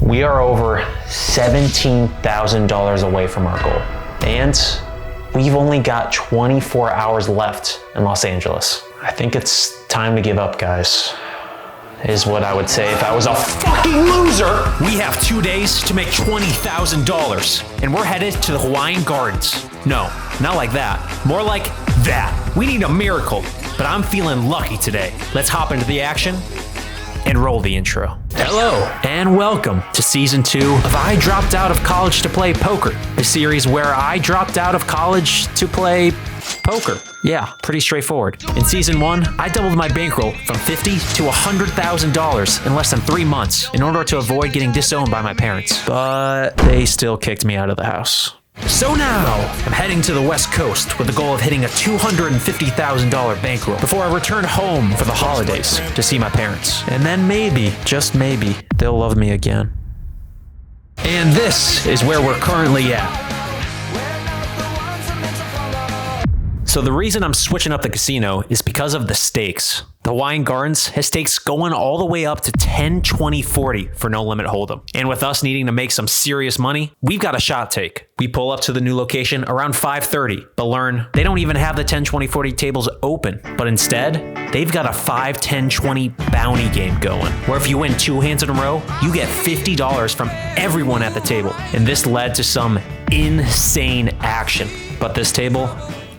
We are over $17,000 away from our goal. And we've only got 24 hours left in Los Angeles. I think it's time to give up, guys. Is what I would say if I was a fucking loser. We have 2 days to make $20,000, and we're headed to the Hawaiian Gardens. No, not like that. More like that. We need a miracle, but I'm feeling lucky today. Let's hop into the action and roll the intro. Hello, and welcome to Season 2 of I Dropped Out of College to Play Poker, a series where I dropped out of college to play poker. Yeah, pretty straightforward. In Season 1, I doubled my bankroll from $50,000 to $100,000 in less than 3 months in order to avoid getting disowned by my parents. But they still kicked me out of the house. So now, I'm heading to the West Coast with the goal of hitting a $250,000 bankroll before I return home for the holidays to see my parents. And then maybe, just maybe, they'll love me again. And this is where we're currently at. So the reason I'm switching up the casino is because of the stakes. The Hawaiian Gardens has stakes going all the way up to 10, 20, 40 for no limit hold'em. And with us needing to make some serious money, we've got a shot take. We pull up to the new location around 5:30, but learn they don't even have the 10, 20, 40 tables open. But instead, they've got a 5, 10, 20 bounty game going, where if you win 2 hands in a row, you get $50 from everyone at the table. And this led to some insane action. But this table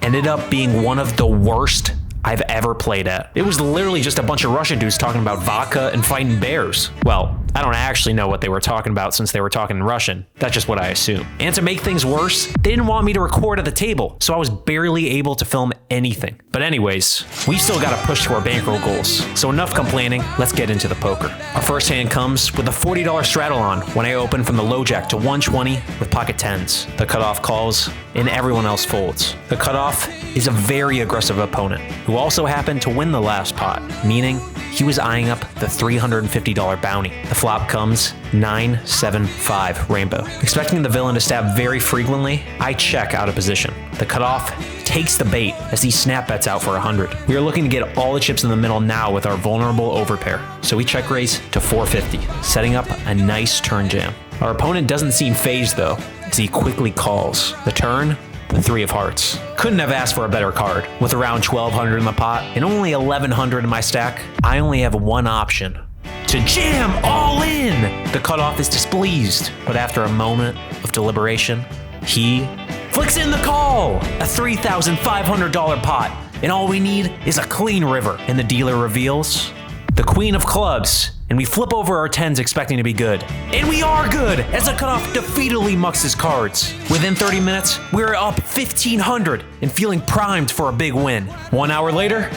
ended up being one of the worst I've ever played at. It was literally just a bunch of Russian dudes talking about vodka and fighting bears. Well, I don't actually know what they were talking about since they were talking in Russian. That's just what I assume. And to make things worse, they didn't want me to record at the table, so I was barely able to film anything. But anyways, we still gotta push to our bankroll goals. So enough complaining, let's get into the poker. Our first hand comes with a $40 straddle on when I open from the low jack to 120 with pocket tens. The cutoff calls and everyone else folds. The cutoff is a very aggressive opponent who also happened to win the last pot, meaning he was eyeing up the $350 bounty. The flop comes 9-7-5 rainbow. Expecting the villain to stab very frequently, I check out of position. The cutoff takes the bait as he snap bets out for 100. We are looking to get all the chips in the middle now with our vulnerable overpair, so we check raise to 450, setting up a nice turn jam. Our opponent doesn't seem phased though, as he quickly calls. The turn, the 3 of hearts. Couldn't have asked for a better card. With around 1,200 in the pot and only 1,100 in my stack, I only have one option: to jam all in. The cutoff is displeased, but after a moment of deliberation, he flicks in the call. A $3,500 pot, and all we need is a clean river. And the dealer reveals the queen of clubs, and we flip over our tens expecting to be good. And we are good, as the cutoff defeatedly mucks his cards. Within 30 minutes, we're up 1,500 and feeling primed for a big win. 1 hour later,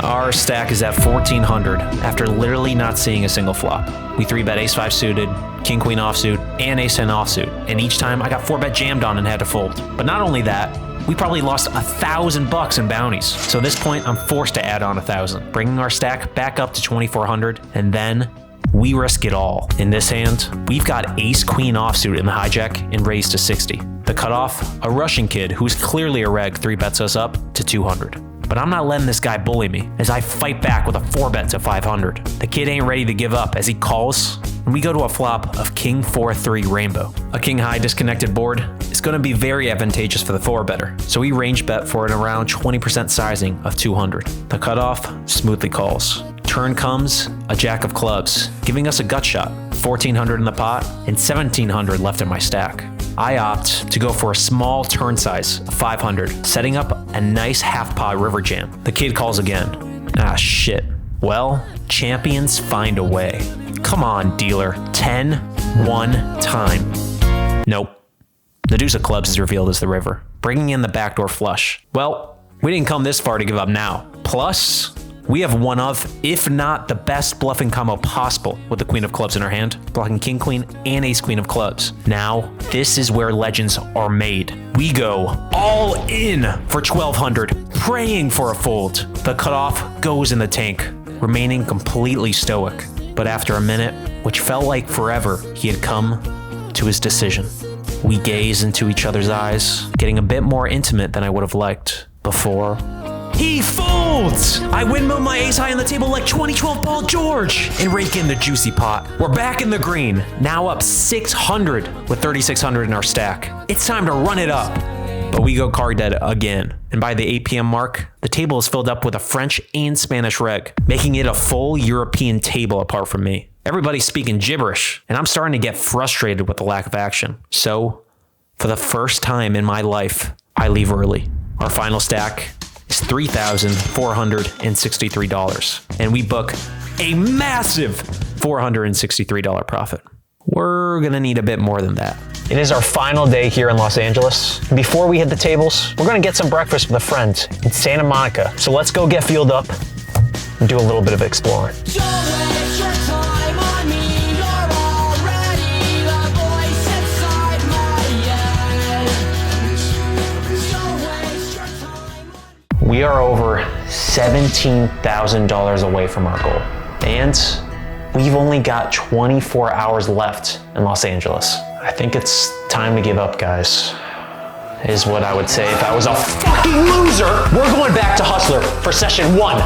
our stack is at 1,400 after literally not seeing a single flop. We 3-bet ace-5 suited, king-queen offsuit, and ace-10 offsuit. And each time I got 4-bet jammed on and had to fold. But not only that, we probably lost $1,000 in bounties. So at this point, I'm forced to add on 1,000, bringing our stack back up to 2,400, and then we risk it all. In this hand, we've got ace-queen offsuit in the hijack and raised to 60. The cutoff, a Russian kid who's clearly a reg 3-bets us up to 200. But I'm not letting this guy bully me as I fight back with a 4-bet to 500. The kid ain't ready to give up as he calls, and we go to a flop of king 4-3 rainbow. A king high disconnected board is going to be very advantageous for the 4-better, so we range bet for an around 20% sizing of 200. The cutoff smoothly calls. Turn comes a jack of clubs, giving us a gut shot. 1,400 in the pot and 1,700 left in my stack. I opt to go for a small turn size of 500, setting up a nice half-pot river jam. The kid calls again. Ah, shit. Well, champions find a way. Come on, dealer. 10, 1 time. Nope. The deuce of clubs is revealed as the river, bringing in the backdoor flush. Well, we didn't come this far to give up now. Plus, we have one of, if not the best bluffing combo possible with the queen of clubs in our hand, blocking king queen and ace queen of clubs. Now, this is where legends are made. We go all in for 1,200, praying for a fold. The cutoff goes in the tank, remaining completely stoic. But after a minute, which felt like forever, he had come to his decision. We gaze into each other's eyes, getting a bit more intimate than I would have liked before He folds! I windmill my ace high on the table like 2012 Paul George and rake in the juicy pot. We're back in the green, now up 600 with 3,600 in our stack. It's time to run it up. But we go card dead again. And by the 8 p.m. mark, the table is filled up with a French and Spanish reg, making it a full European table apart from me. Everybody's speaking gibberish, and I'm starting to get frustrated with the lack of action. So, for the first time in my life, I leave early. Our final stack is $3,463, and we book a massive $463 profit. We're gonna need a bit more than that. It is our final day here in Los Angeles. Before we hit the tables, we're gonna get some breakfast with a friend in Santa Monica. So let's go get fueled up and do a little bit of exploring. We are over $17,000 away from our goal. And we've only got 24 hours left in Los Angeles. I think it's time to give up, guys, is what I would say if I was a fucking loser. We're going back to Hustler for session 1.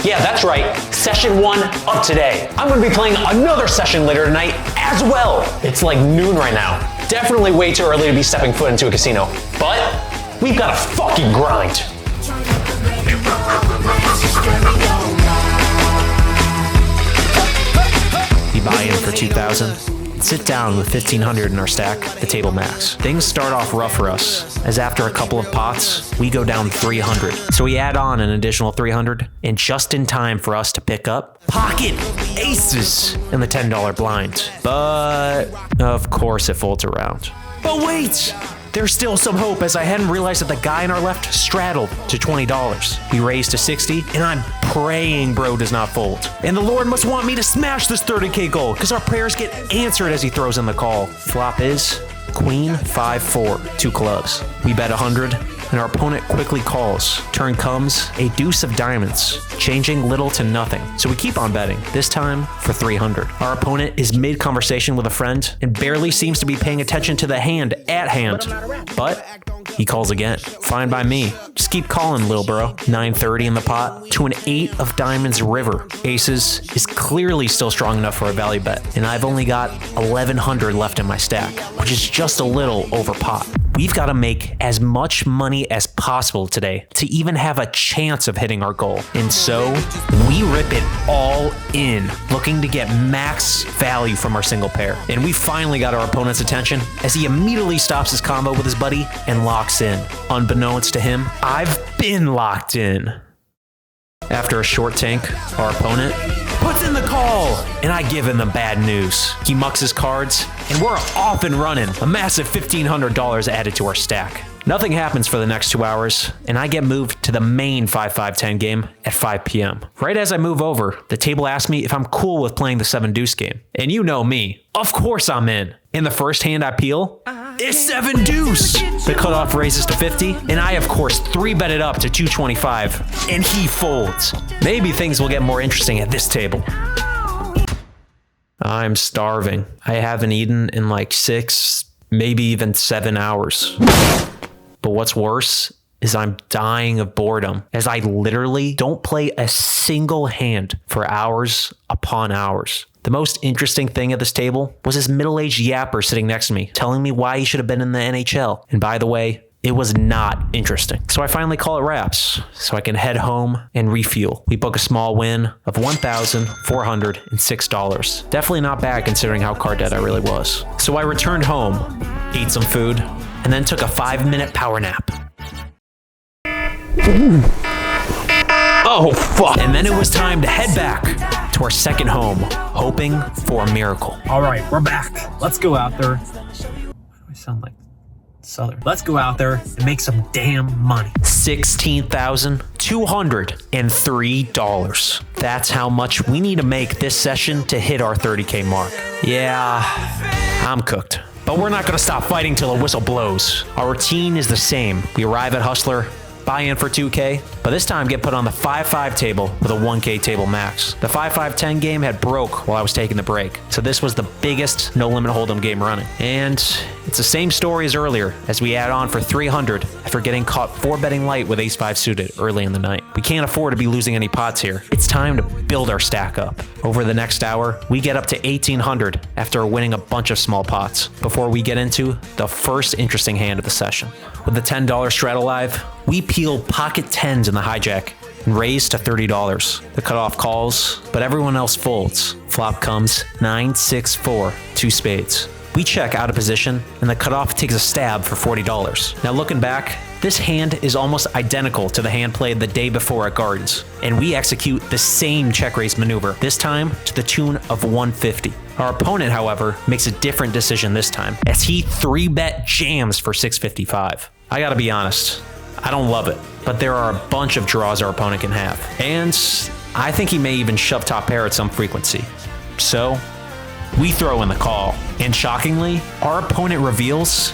Yeah, that's right, session 1 of today. I'm gonna be playing another session later tonight as well. It's like noon right now. Definitely way too early to be stepping foot into a casino, but we've got to fucking grind. We buy in for 2,000. Sit down with 1,500 in our stack, the table max. Things start off rough for us, as after a couple of pots, we go down 300. So we add on an additional 300, and just in time for us to pick up pocket aces in the $10 blind. But of course it folds around. But wait! There's still some hope, as I hadn't realized that the guy on our left straddled to $20. We raised to 60, and I'm praying bro does not fold. And the Lord must want me to smash this 30K goal, because our prayers get answered as he throws in the call. Flop is Queen 5-4, 2 clubs. We bet 100, and our opponent quickly calls. Turn comes a deuce of diamonds, changing little to nothing. So we keep on betting, this time for 300. Our opponent is mid-conversation with a friend and barely seems to be paying attention to the hand at hand. But he calls again. Fine by me. Just keep calling, little bro. 930 in the pot to an 8 of diamonds river. Aces is clearly still strong enough for a value bet, and I've only got 1,100 left in my stack, which is just a little over pot. We've got to make as much money as possible today to even have a chance of hitting our goal. And so we rip it all in, looking to get max value from our single pair. And we finally got our opponent's attention as he immediately stops his combo with his buddy and locks in. Unbeknownst to him, I've been locked in. After a short tank, our opponent puts in the call, and I give him the bad news. He mucks his cards, and we're off and running. A massive $1,500 added to our stack. Nothing happens for the next 2 hours, and I get moved to the main 5-5-10 game at 5 p.m. Right as I move over, the table asks me if I'm cool with playing the 7-deuce game. And you know me. Of course I'm in. In the first hand I peel, it's 7-deuce. The cutoff raises to 50, and I of course 3-bet it up to 225, and he folds. Maybe things will get more interesting at this table. I'm starving. I haven't eaten in like 6, maybe even 7 hours. But what's worse is I'm dying of boredom, as I literally don't play a single hand for hours upon hours. The most interesting thing at this table was this middle-aged yapper sitting next to me, telling me why he should have been in the NHL. And by the way, it was not interesting. So I finally call it wraps, so I can head home and refuel. We book a small win of $1,406. Definitely not bad considering how card dead I really was. So I returned home, ate some food, and then took a 5-minute power nap. Oh, fuck. And then it was time to head back to our second home, hoping for a miracle. All right, we're back. Let's go out there. Why do I sound like Southern? Let's go out there and make some damn money. $16,203. That's how much we need to make this session to hit our 30K mark. Yeah, I'm cooked. But we're not going to stop fighting till a whistle blows. Our routine is the same. We arrive at Hustler, buy in for 2K, but this time get put on the 5-5 table with a 1K table max. The 5-5-10 game had broke while I was taking the break, so this was the biggest no limit hold'em game running. And it's the same story as earlier, as we add on for 300 after getting caught 4-betting light with ace-5 suited early in the night. We can't afford to be losing any pots here. It's time to build our stack up. Over the next hour, we get up to 1800 after winning a bunch of small pots before we get into the first interesting hand of the session. With the $10 strat alive, we peel pocket 10s in the hijack and raise to $30. The cutoff calls, but everyone else folds. Flop comes 9-6-4, 2 spades. We check out of position, and the cutoff takes a stab for $40. Now looking back, this hand is almost identical to the hand played the day before at Gardens, and we execute the same check raise maneuver, this time to the tune of 150. Our opponent, however, makes a different decision this time, as he 3-bet jams for 655. I gotta be honest, I don't love it, but there are a bunch of draws our opponent can have, and I think he may even shove top pair at some frequency. So, we throw in the call, and shockingly, our opponent reveals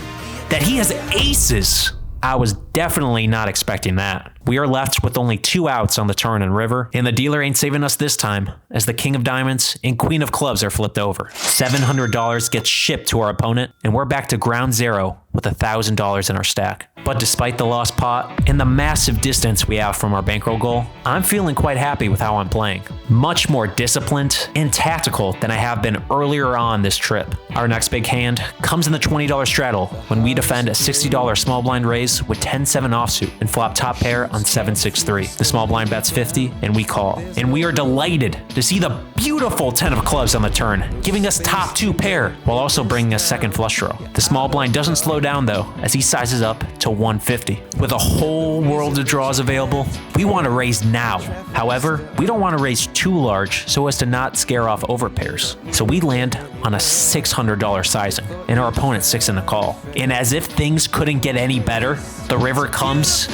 that he has aces. I was definitely not expecting that. We are left with only 2 outs on the turn and river, and the dealer ain't saving us this time, as the king of diamonds and queen of clubs are flipped over. $700 gets shipped to our opponent, and we're back to ground zero with $1,000 in our stack. But despite the lost pot and the massive distance we have from our bankroll goal, I'm feeling quite happy with how I'm playing. Much more disciplined and tactical than I have been earlier on this trip. Our next big hand comes in the $20 straddle when we defend a $60 small blind raise with 10-7 offsuit and flop top pair on 7-6-3. The small blind bets 50 and we call. And we are delighted to see the beautiful 10 of clubs on the turn, giving us top 2 pair while also bringing us second flush draw. The small blind doesn't slow down though, as he sizes up to 150. With a whole world of draws available, we want to raise now. However, we don't want to raise too large so as to not scare off overpairs. So we land on a $600 sizing, and our opponent 6 in the call. And as if things couldn't get any better, the river comes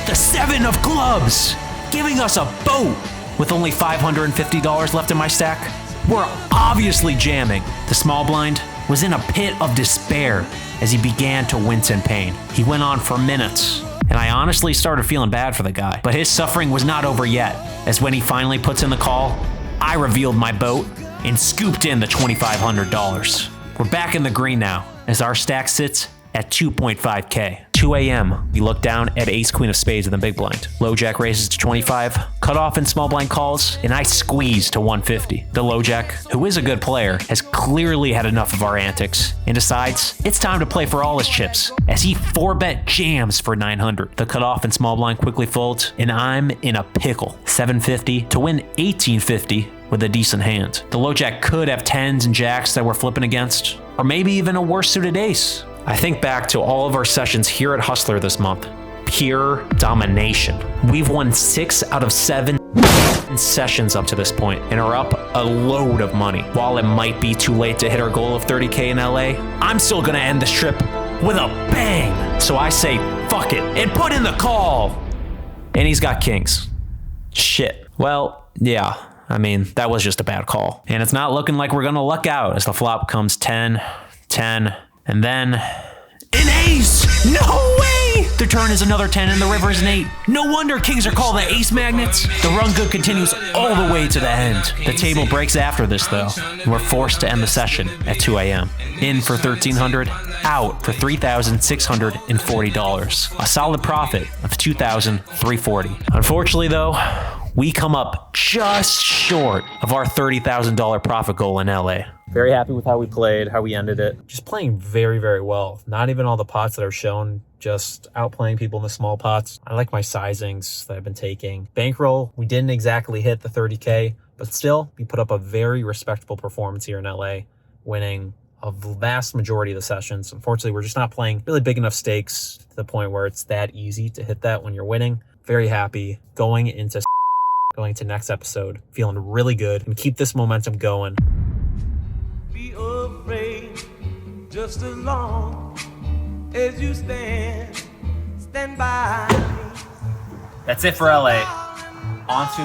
the 7 of clubs, giving us a boat. With only $550 left in my stack, we're obviously jamming. The small blind was in a pit of despair as he began to wince in pain. He went on for minutes, and I honestly started feeling bad for the guy. But his suffering was not over yet, as when he finally puts in the call, I revealed my boat and scooped in the $2,500. We're back in the green now, as our stack sits at 2.5K. 2 a.m., we look down at ace queen of spades in the big blind. Low jack raises to 25, cut off in small blind calls, and I squeeze to 150. The low jack, who is a good player, has clearly had enough of our antics and decides it's time to play for all his chips, as he 4-bet jams for 900. The cutoff in small blind quickly folds, and I'm in a pickle. 750 to win 1850 with a decent hand. The low jack could have 10s and jacks that we're flipping against, or maybe even a worse suited ace. I think back to all of our sessions here at Hustler this month. Pure domination. We've won 6 out of 7 sessions up to this point and are up a load of money. While it might be too late to hit our goal of 30K in LA, I'm still gonna end this trip with a bang. So I say, fuck it, and put in the call. And he's got kings. Shit. Well, yeah. I mean, that was just a bad call. And it's not looking like we're gonna luck out as the flop comes 10, 10, and then an ace! No way! The turn is another 10 and the river is an 8. No wonder kings are called the ace magnets. The run good continues all the way to the end. The table breaks after this though, and we're forced to end the session at 2 a.m. In for $1,300, out for $3,640. A solid profit of $2,340. Unfortunately though, we come up just short of our $30,000 profit goal in LA. Very happy with how we played, how we ended it. Just playing very, very well. Not even all the pots that are shown, just outplaying people in the small pots. I like my sizings that I've been taking. Bankroll, we didn't exactly hit the 30K, but still, we put up a very respectable performance here in LA, winning a vast majority of the sessions. Unfortunately, we're just not playing really big enough stakes to the point where it's that easy to hit that when you're winning. Very happy going into next episode, feeling really good, and keep this momentum going. Be afraid just as long as you stand by me. That's it for LA. On to